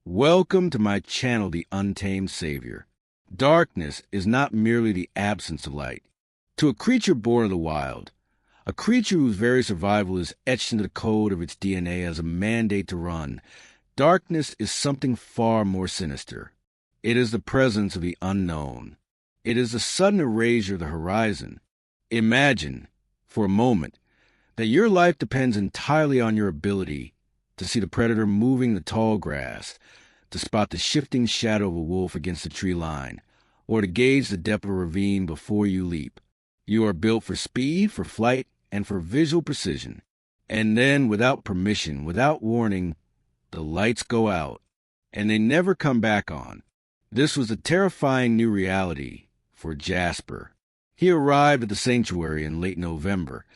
Welcome to my channel, The Untamed Savior. Darkness is not merely the absence of light. To a creature born of the wild, a creature whose very survival is etched into the code of its DNA as a mandate to run, darkness is something far more sinister. It is the presence of the unknown. It is the sudden erasure of the horizon. Imagine, for a moment, that your life depends entirely on your ability to see the predator moving the tall grass, to spot the shifting shadow of a wolf against the tree line, or to gauge the depth of a ravine before you leap. You are built for speed, for flight, and for visual precision. And then, without permission, without warning, the lights go out, and they never come back on. This was a terrifying new reality for Jasper. He arrived at the sanctuary in late November,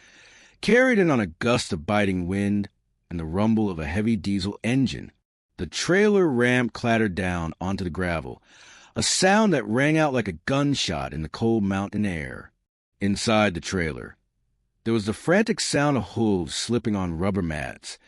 carried in on a gust of biting wind and the rumble of a heavy diesel engine. The trailer ramp clattered down onto the gravel, a sound that rang out like a gunshot in the cold mountain air. Inside the trailer, there was the frantic sound of hooves slipping on rubber mats,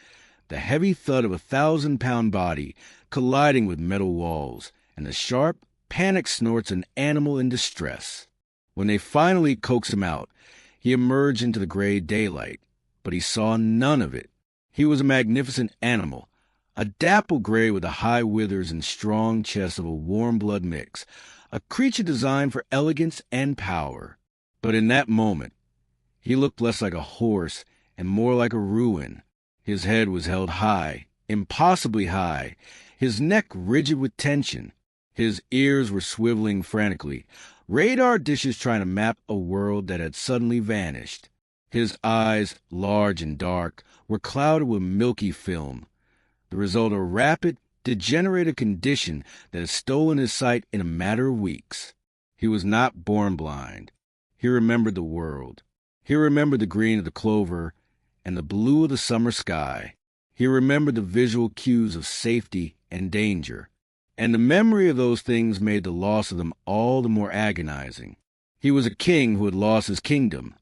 the heavy thud of a 1,000-pound body colliding with metal walls, and the sharp, panicked snorts of an animal in distress. When they finally coaxed him out, he emerged into the gray daylight, but he saw none of it. He was a magnificent animal, a dapple gray with the high withers and strong chest of a warm blood mix, a creature designed for elegance and power. But in that moment, he looked less like a horse and more like a ruin. His head was held high, impossibly high, his neck rigid with tension. His ears were swiveling frantically, radar dishes trying to map a world that had suddenly vanished. His eyes, large and dark, were clouded with milky film, the result of a rapid, degenerative condition that had stolen his sight in a matter of weeks. He was not born blind. He remembered the world. He remembered the green of the clover and the blue of the summer sky. He remembered the visual cues of safety and danger. And the memory of those things made the loss of them all the more agonizing. He was a king who had lost his kingdom,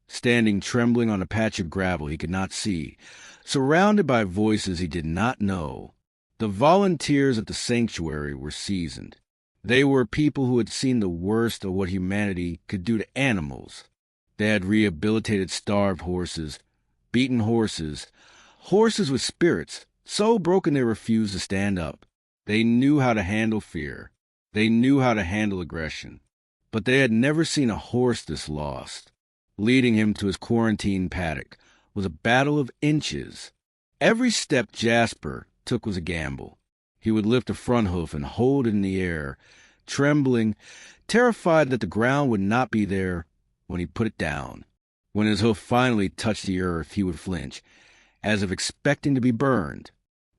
standing trembling on a patch of gravel he could not see, surrounded by voices he did not know. The volunteers at the sanctuary were seasoned. They were people who had seen the worst of what humanity could do to animals. They had rehabilitated starved horses, beaten horses, horses with spirits so broken they refused to stand up. They knew how to handle fear. They knew how to handle aggression. But they had never seen a horse this lost. Leading him to his quarantine paddock was a battle of inches. Every step Jasper took was a gamble. He would lift a front hoof and hold it in the air, trembling, terrified that the ground would not be there when he put it down. When his hoof finally touched the earth, he would flinch, as if expecting to be burned.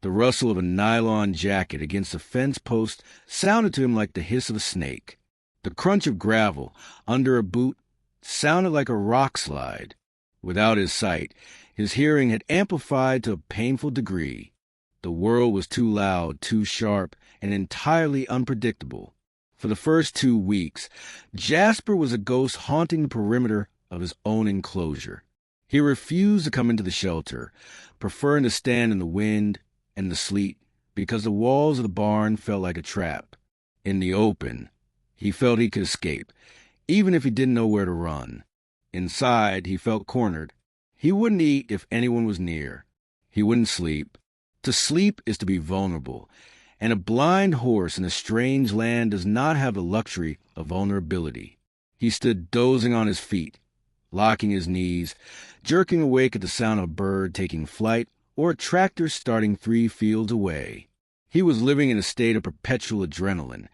The rustle of a nylon jacket against a fence post sounded to him like the hiss of a snake. The crunch of gravel under a boot sounded like a rock slide. Without his sight, his hearing had amplified to a painful degree. The world was too loud, too sharp, and entirely unpredictable. For the first 2 weeks, Jasper was a ghost haunting the perimeter of his own enclosure. He refused to come into the shelter, preferring to stand in the wind and the sleet because the walls of the barn felt like a trap. In the open, he felt he could escape, even if he didn't know where to run. Inside, he felt cornered. He wouldn't eat if anyone was near. He wouldn't sleep. To sleep is to be vulnerable, and a blind horse in a strange land does not have the luxury of vulnerability. He stood dozing on his feet, locking his knees, jerking awake at the sound of a bird taking flight or a tractor starting 3 fields away. He was living in a state of perpetual adrenaline,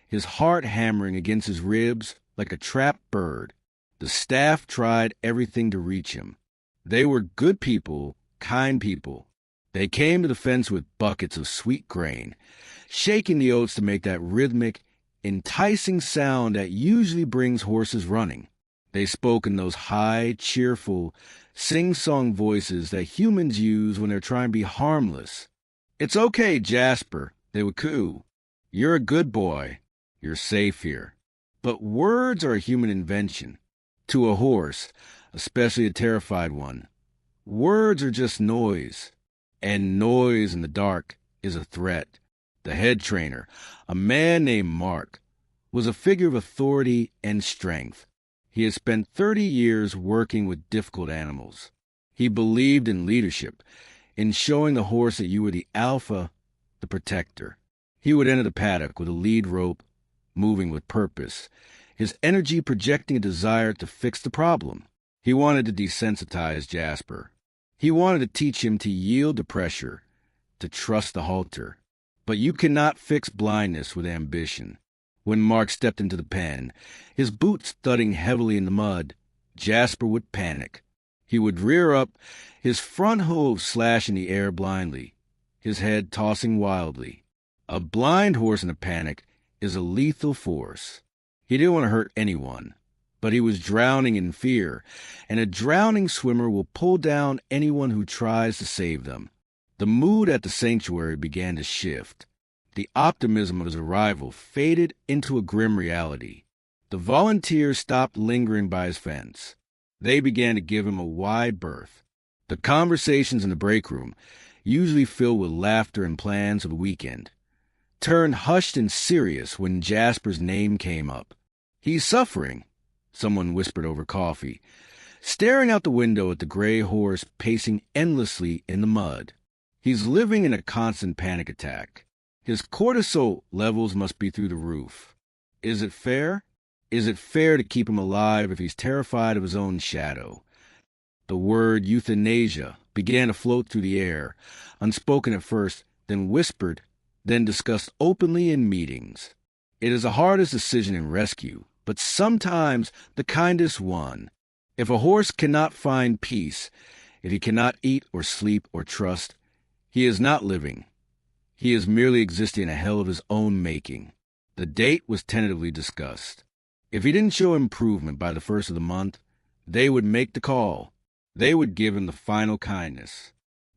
his heart hammering against his ribs like a trapped bird. The staff tried everything to reach him. They were good people, kind people. They came to the fence with buckets of sweet grain, shaking the oats to make that rhythmic, enticing sound that usually brings horses running. They spoke in those high, cheerful, sing-song voices that humans use when they're trying to be harmless. "It's okay, Jasper," they would coo. "You're a good boy. You're safe here." But words are a human invention. To a horse, especially a terrified one, words are just noise. And noise in the dark is a threat. The head trainer, a man named Mark, was a figure of authority and strength. He had spent 30 years working with difficult animals. He believed in leadership, in showing the horse that you were the alpha, the protector. He would enter the paddock with a lead rope, moving with purpose, his energy projecting a desire to fix the problem. He wanted to desensitize Jasper. He wanted to teach him to yield to pressure, to trust the halter. But you cannot fix blindness with ambition. When Mark stepped into the pen, his boots thudding heavily in the mud, Jasper would panic. He would rear up, his front hooves slash in the air blindly, his head tossing wildly. A blind horse in a panic is a lethal force. He didn't want to hurt anyone, but he was drowning in fear, and a drowning swimmer will pull down anyone who tries to save them. The mood at the sanctuary began to shift. The optimism of his arrival faded into a grim reality. The volunteers stopped lingering by his fence. They began to give him a wide berth. The conversations in the break room, usually filled with laughter and plans of the weekend, turned hushed and serious when Jasper's name came up. "He's suffering," someone whispered over coffee, staring out the window at the gray horse pacing endlessly in the mud. "He's living in a constant panic attack. His cortisol levels must be through the roof. Is it fair? Is it fair to keep him alive if he's terrified of his own shadow?" The word euthanasia began to float through the air, unspoken at first, then whispered, then discussed openly in meetings. It is the hardest decision in rescue, but sometimes the kindest one. If a horse cannot find peace, if he cannot eat or sleep or trust, he is not living. He is merely existing in a hell of his own making. The date was tentatively discussed. If he didn't show improvement by the first of the month, they would make the call. They would give him the final kindness.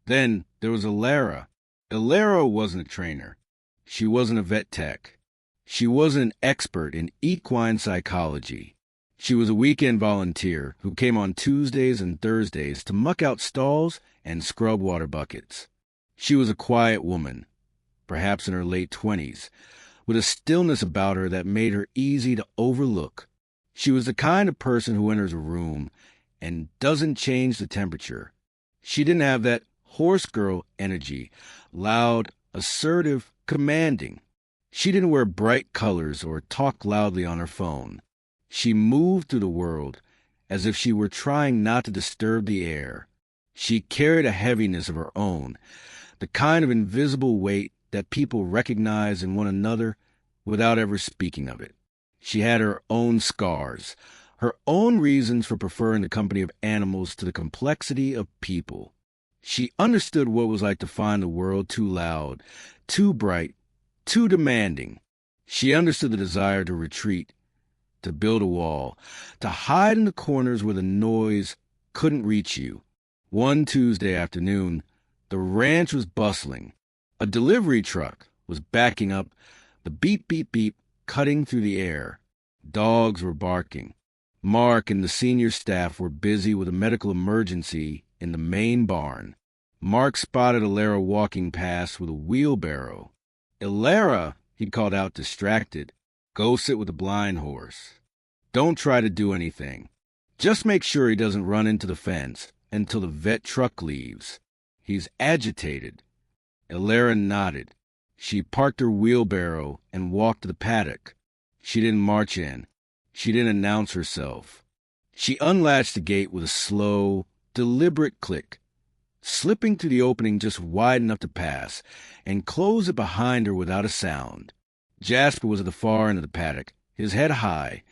Then there was Elara. Elara wasn't a trainer. She wasn't a vet tech. She wasn't an expert in equine psychology. She was a weekend volunteer who came on Tuesdays and Thursdays to muck out stalls and scrub water buckets. She was a quiet woman, perhaps in her late 20s, with a stillness about her that made her easy to overlook. She was the kind of person who enters a room and doesn't change the temperature. She didn't have that horse girl energy, loud, assertive, commanding. She didn't wear bright colors or talk loudly on her phone. She moved through the world as if she were trying not to disturb the air. She carried a heaviness of her own, the kind of invisible weight that people recognize in one another without ever speaking of it. She had her own scars, her own reasons for preferring the company of animals to the complexity of people. She understood what it was like to find the world too loud, too bright, too demanding. She understood the desire to retreat, to build a wall, to hide in the corners where the noise couldn't reach you. One Tuesday afternoon, the ranch was bustling. A delivery truck was backing up, the beep, beep, beep cutting through the air. Dogs were barking. Mark and the senior staff were busy with a medical emergency in the main barn. Mark spotted Elara walking past with a wheelbarrow. "Elara," he called out, distracted, "go sit with the blind horse. Don't try to do anything. Just make sure he doesn't run into the fence until the vet truck leaves. He's agitated." Elara nodded. She parked her wheelbarrow and walked to the paddock. She didn't march in. She didn't announce herself. She unlatched the gate with a slow, deliberate click, slipping through the opening just wide enough to pass, and closed it behind her without a sound. Jasper was at the far end of the paddock, his head high,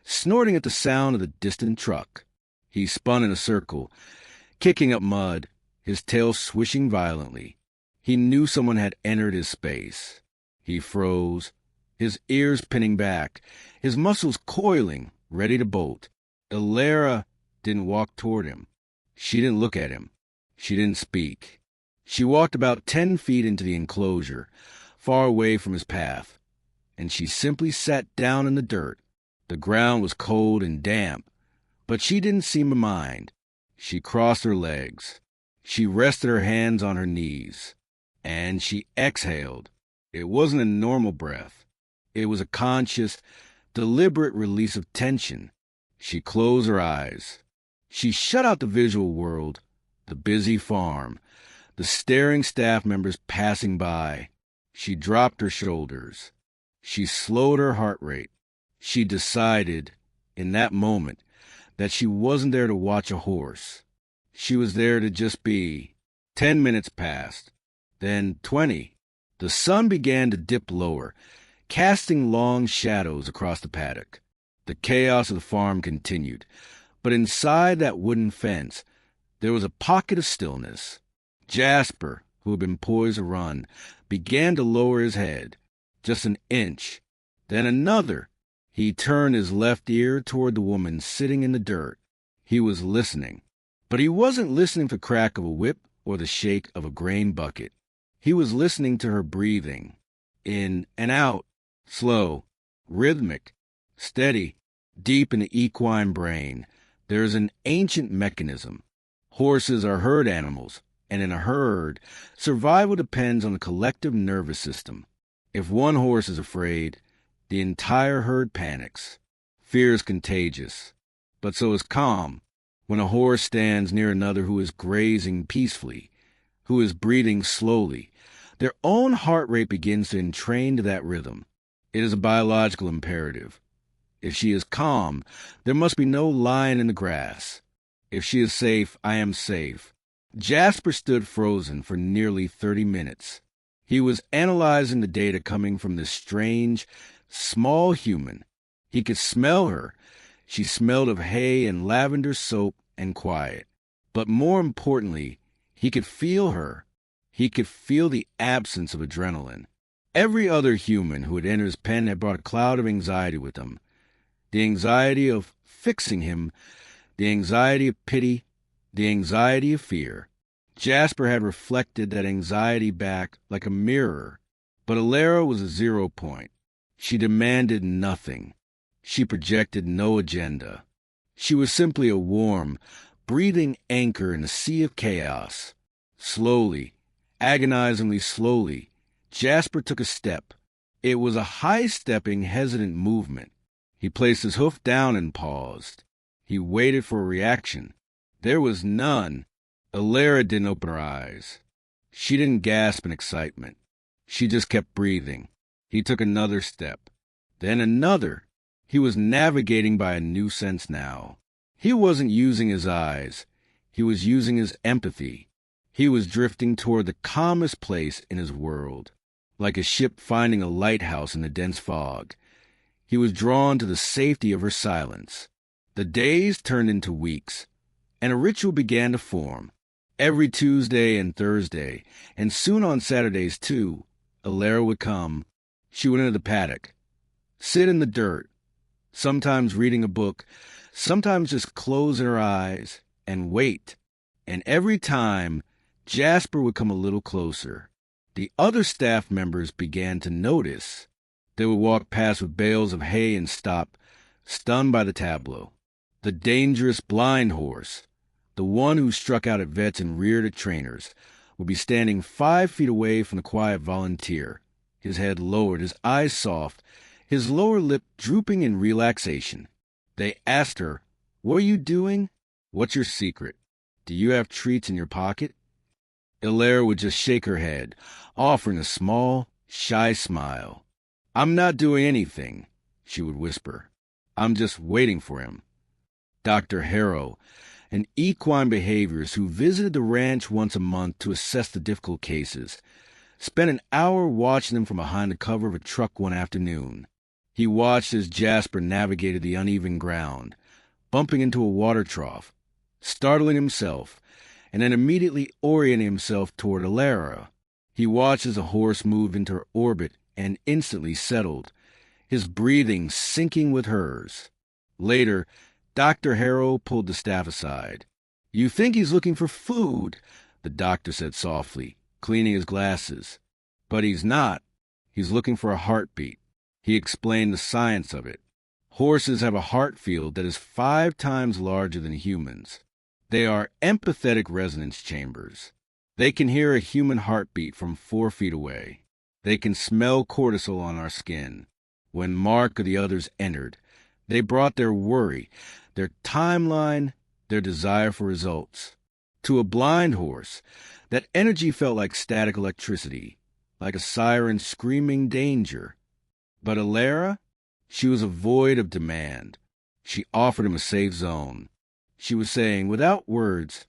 snorting at the sound of the distant truck. He spun in a circle, kicking up mud, his tail swishing violently. He knew someone had entered his space. He froze, his ears pinning back, his muscles coiling, ready to bolt. Elara didn't walk toward him. She didn't look at him. She didn't speak. She walked about 10 feet into the enclosure, far away from his path, and she simply sat down in the dirt. The ground was cold and damp, but she didn't seem to mind. She crossed her legs. She rested her hands on her knees, and she exhaled. It wasn't a normal breath. It was a conscious, deliberate release of tension. She closed her eyes. She shut out the visual world, the busy farm, the staring staff members passing by. She dropped her shoulders. She slowed her heart rate. She decided, in that moment, that she wasn't there to watch a horse. She was there to just be. 10 minutes passed. Then 20. The sun began to dip lower, casting long shadows across the paddock. The chaos of the farm continued, but inside that wooden fence, there was a pocket of stillness. Jasper, who had been poised to run, began to lower his head, just an inch, then another. He turned his left ear toward the woman sitting in the dirt. He was listening, but he wasn't listening for the crack of a whip or the shake of a grain bucket. He was listening to her breathing, in and out, slow, rhythmic, steady, deep in the equine brain. There is an ancient mechanism. Horses are herd animals, and in a herd, survival depends on the collective nervous system. If one horse is afraid, the entire herd panics. Fear is contagious, but so is calm. When a horse stands near another who is grazing peacefully, who is breathing slowly, their own heart rate begins to entrain to that rhythm. It is a biological imperative. If she is calm, there must be no lion in the grass. If she is safe, I am safe. Jasper stood frozen for nearly 30 minutes. He was analyzing the data coming from this strange, small human. He could smell her. She smelled of hay and lavender soap and quiet. But more importantly, he could feel her. He could feel the absence of adrenaline. Every other human who had entered his pen had brought a cloud of anxiety with them. The anxiety of fixing him, the anxiety of pity, the anxiety of fear. Jasper had reflected that anxiety back like a mirror. But Alara was a 0 point. She demanded nothing. She projected no agenda. She was simply a warm, breathing anchor in a sea of chaos. Slowly, agonizingly slowly, Jasper took a step. It was a high-stepping, hesitant movement. He placed his hoof down and paused. He waited for a reaction. There was none. Alara didn't open her eyes. She didn't gasp in excitement. She just kept breathing. He took another step. Then another. He was navigating by a new sense now. He wasn't using his eyes. He was using his empathy. He was drifting toward the calmest place in his world, like a ship finding a lighthouse in the dense fog. He was drawn to the safety of her silence. The days turned into weeks, and a ritual began to form. Every Tuesday and Thursday, and soon on Saturdays too, Alara would come. She would enter the paddock, sit in the dirt, sometimes reading a book, sometimes just closing her eyes, and wait. And every time, Jasper would come a little closer. The other staff members began to notice. They would walk past with bales of hay and stop, stunned by the tableau. The dangerous blind horse, the one who struck out at vets and reared at trainers, would be standing 5 feet away from the quiet volunteer, his head lowered, his eyes soft, his lower lip drooping in relaxation. They asked her, "What are you doing? What's your secret? Do you have treats in your pocket?" Alara would just shake her head, offering a small, shy smile. "I'm not doing anything," she would whisper. "I'm just waiting for him." Dr. Harrow, an equine behaviorist who visited the ranch once a month to assess the difficult cases, spent an hour watching them from behind the cover of a truck one afternoon. He watched as Jasper navigated the uneven ground, bumping into a water trough, startling himself, and then immediately orienting himself toward Alara. He watched as a horse moved into her orbit and instantly settled, his breathing syncing with hers. Later, Dr. Harrow pulled the staff aside. "You think he's looking for food," the doctor said softly, cleaning his glasses. "But he's not. He's looking for a heartbeat." He explained the science of it. Horses have a heart field that is 5 times larger than humans. They are empathetic resonance chambers. They can hear a human heartbeat from 4 feet away. They can smell cortisol on our skin. When Mark or the others entered, they brought their worry, their timeline, their desire for results. To a blind horse, that energy felt like static electricity, like a siren screaming danger. But Alara, she was a void of demand. She offered him a safe zone. She was saying, without words,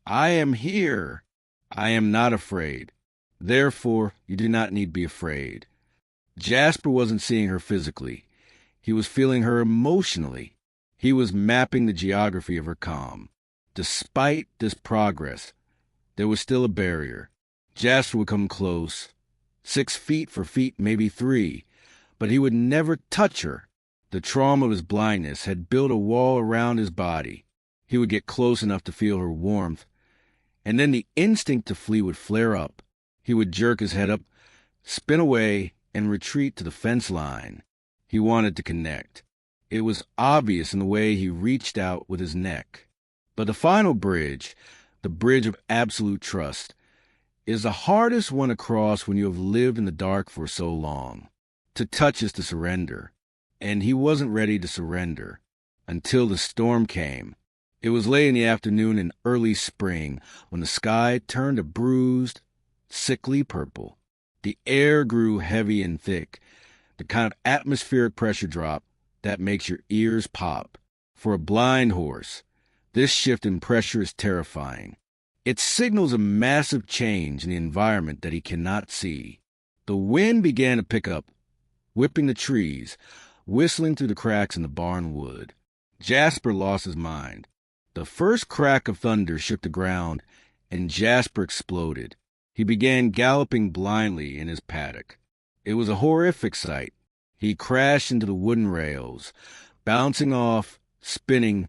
I am here. I am not afraid. Therefore, you do not need to be afraid. Jasper wasn't seeing her physically. He was feeling her emotionally. He was mapping the geography of her calm. Despite this progress, there was still a barrier. Jasper would come close, 6 feet for feet, maybe 3, but he would never touch her. The trauma of his blindness had built a wall around his body. He would get close enough to feel her warmth, and then the instinct to flee would flare up. He would jerk his head up, spin away, and retreat to the fence line. He wanted to connect. It was obvious in the way he reached out with his neck. But the final bridge, the bridge of absolute trust, is the hardest one to cross when you have lived in the dark for so long. To touch is to surrender, and he wasn't ready to surrender until the storm came. It was late in the afternoon in early spring when the sky turned a bruised, sickly purple. The air grew heavy and thick, the kind of atmospheric pressure drop that makes your ears pop. For a blind horse, this shift in pressure is terrifying. It signals a massive change in the environment that he cannot see. The wind began to pick up, whipping the trees, whistling through the cracks in the barn wood. Jasper lost his mind. The first crack of thunder shook the ground, and Jasper exploded. He began galloping blindly in his paddock. It was a horrific sight. He crashed into the wooden rails, bouncing off, spinning,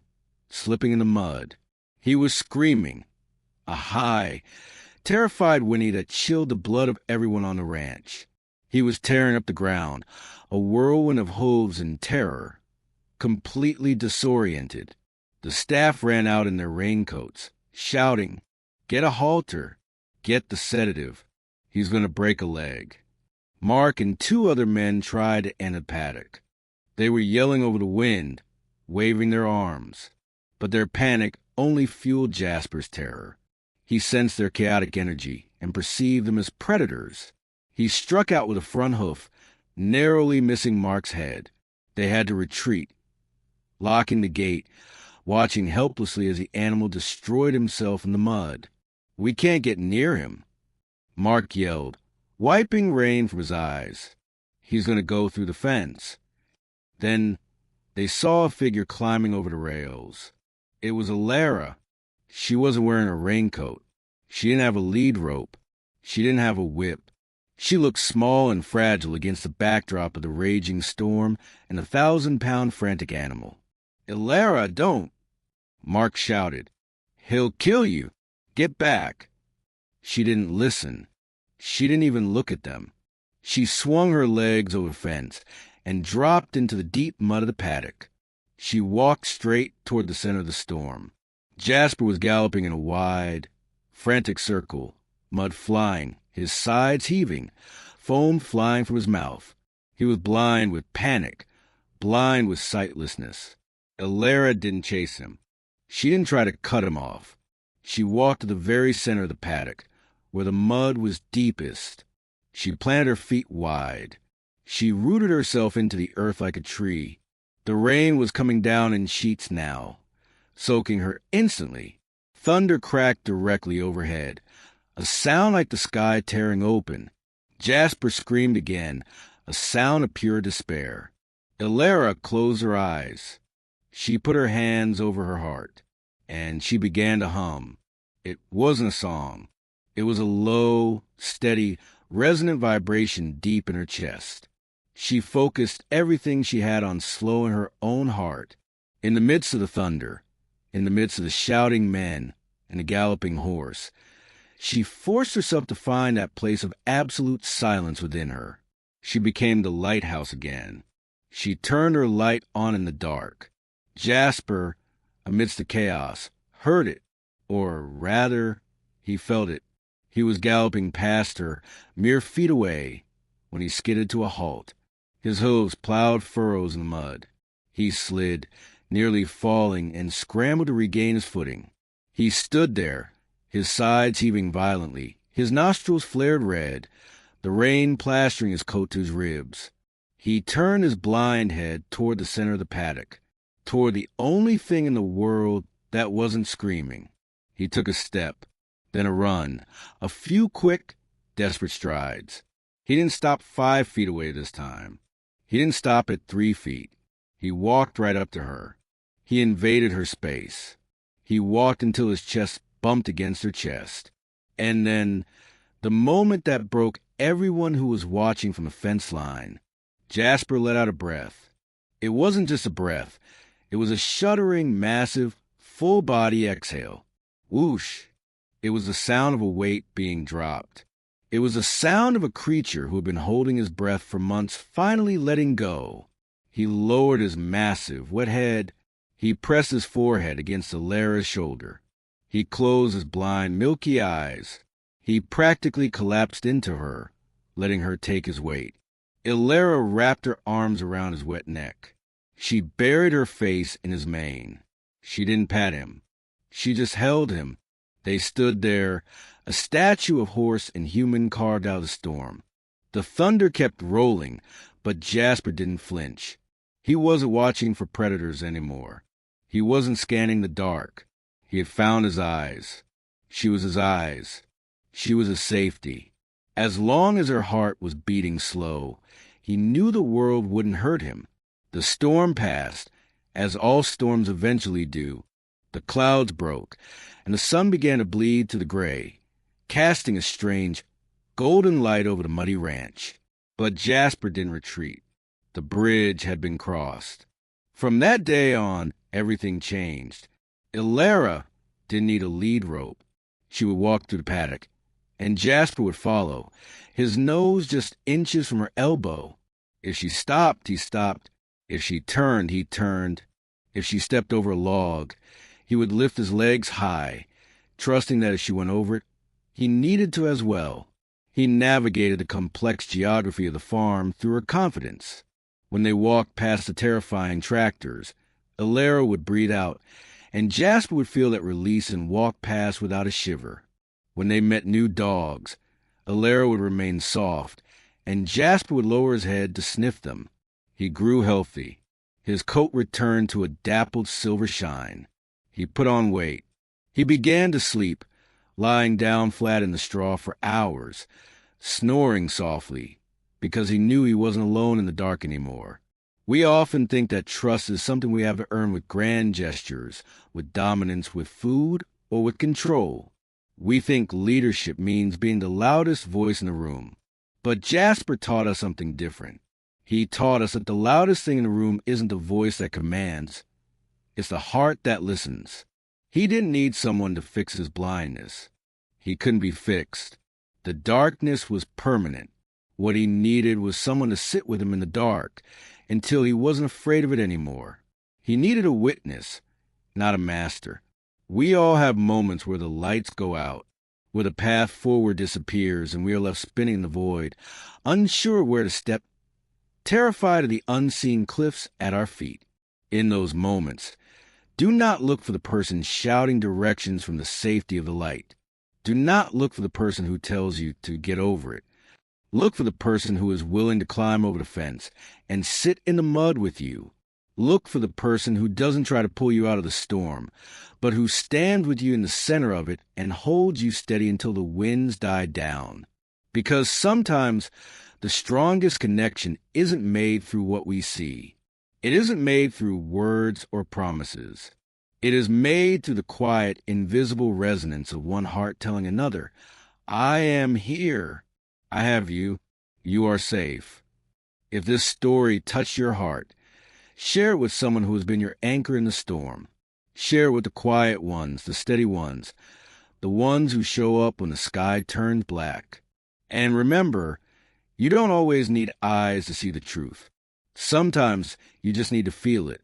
slipping in the mud. He was screaming, a high, terrified whinny that chilled the blood of everyone on the ranch. He was tearing up the ground, a whirlwind of hooves in terror, completely disoriented. The staff ran out in their raincoats, shouting, "Get a halter! Get the sedative. He's going to break a leg." Mark and 2 other men tried to end the paddock. They were yelling over the wind, waving their arms. But their panic only fueled Jasper's terror. He sensed their chaotic energy and perceived them as predators. He struck out with a front hoof, narrowly missing Mark's head. They had to retreat, locking the gate, watching helplessly as the animal destroyed himself in the mud. "We can't get near him," Mark yelled, wiping rain from his eyes. "He's going to go through the fence." Then they saw a figure climbing over the rails. It was Alara. She wasn't wearing a raincoat. She didn't have a lead rope. She didn't have a whip. She looked small and fragile against the backdrop of the raging storm and the 1,000-pound frantic animal. "Alara, don't!" Mark shouted. "He'll kill you. Get back." She didn't listen. She didn't even look at them. She swung her legs over the fence and dropped into the deep mud of the paddock. She walked straight toward the center of the storm. Jasper was galloping in a wide, frantic circle, mud flying, his sides heaving, foam flying from his mouth. He was blind with panic, blind with sightlessness. Alara didn't chase him. She didn't try to cut him off. She walked to the very center of the paddock, where the mud was deepest. She planted her feet wide. She rooted herself into the earth like a tree. The rain was coming down in sheets now, soaking her instantly. Thunder cracked directly overhead, a sound like the sky tearing open. Jasper screamed again, a sound of pure despair. Alara closed her eyes. She put her hands over her heart, and she began to hum. It wasn't a song. It was a low, steady, resonant vibration deep in her chest. She focused everything she had on slowing her own heart. In the midst of the thunder, in the midst of the shouting men and the galloping horse, she forced herself to find that place of absolute silence within her. She became the lighthouse again. She turned her light on in the dark. Jasper, amidst the chaos, heard it, or rather, he felt it. He was galloping past her, mere feet away, when he skidded to a halt. His hooves plowed furrows in the mud. He slid, nearly falling, and scrambled to regain his footing. He stood there, his sides heaving violently, his nostrils flared red, the rain plastering his coat to his ribs. He turned his blind head toward the center of the paddock, toward the only thing in the world that wasn't screaming. He took a step, then a run, a few quick, desperate strides. He didn't stop 5 feet away this time. He didn't stop at 3 feet. He walked right up to her. He invaded her space. He walked until his chest bumped against her chest. And then, the moment that broke everyone who was watching from the fence line, Jasper let out a breath. It wasn't just a breath. It was a shuddering, massive, full-body exhale. Whoosh! It was the sound of a weight being dropped. It was the sound of a creature who had been holding his breath for months finally letting go. He lowered his massive, wet head. He pressed his forehead against Illyra's shoulder. He closed his blind, milky eyes. He practically collapsed into her, letting her take his weight. Illyra wrapped her arms around his wet neck. She buried her face in his mane. She didn't pat him. She just held him. They stood there, a statue of horse and human carved out of the storm. The thunder kept rolling, but Jasper didn't flinch. He wasn't watching for predators anymore. He wasn't scanning the dark. He had found his eyes. She was his eyes. She was his safety. As long as her heart was beating slow, he knew the world wouldn't hurt him. The storm passed, as all storms eventually do. The clouds broke, and the sun began to bleed to the gray, casting a strange, golden light over the muddy ranch. But Jasper didn't retreat. The bridge had been crossed. From that day on, everything changed. Illyra didn't need a lead rope. She would walk through the paddock, and Jasper would follow, his nose just inches from her elbow. If she stopped, he stopped. If she turned, he turned. If she stepped over a log, he would lift his legs high, trusting that if she went over it, he needed to as well. He navigated the complex geography of the farm through her confidence. When they walked past the terrifying tractors, Illyra would breathe out, and Jasper would feel that release and walk past without a shiver. When they met new dogs, Illyra would remain soft, and Jasper would lower his head to sniff them. He grew healthy. His coat returned to a dappled silver shine. He put on weight. He began to sleep, lying down flat in the straw for hours, snoring softly, because he knew he wasn't alone in the dark anymore. We often think that trust is something we have to earn with grand gestures, with dominance with food, or with control. We think leadership means being the loudest voice in the room. But Jasper taught us something different. He taught us that the loudest thing in the room isn't the voice that commands. It's the heart that listens. He didn't need someone to fix his blindness. He couldn't be fixed. The darkness was permanent. What he needed was someone to sit with him in the dark until he wasn't afraid of it anymore. He needed a witness, not a master. We all have moments where the lights go out, where the path forward disappears and we are left spinning in the void, unsure where to step, terrified of the unseen cliffs at our feet. In those moments, do not look for the person shouting directions from the safety of the light. Do not look for the person who tells you to get over it. Look for the person who is willing to climb over the fence and sit in the mud with you. Look for the person who doesn't try to pull you out of the storm, but who stands with you in the center of it and holds you steady until the winds die down. Because sometimes the strongest connection isn't made through what we see. It isn't made through words or promises. It is made through the quiet, invisible resonance of one heart telling another, I am here. I have you. You are safe. If this story touched your heart, share it with someone who has been your anchor in the storm. Share it with the quiet ones, the steady ones, the ones who show up when the sky turns black. And remember, you don't always need eyes to see the truth. Sometimes you just need to feel it.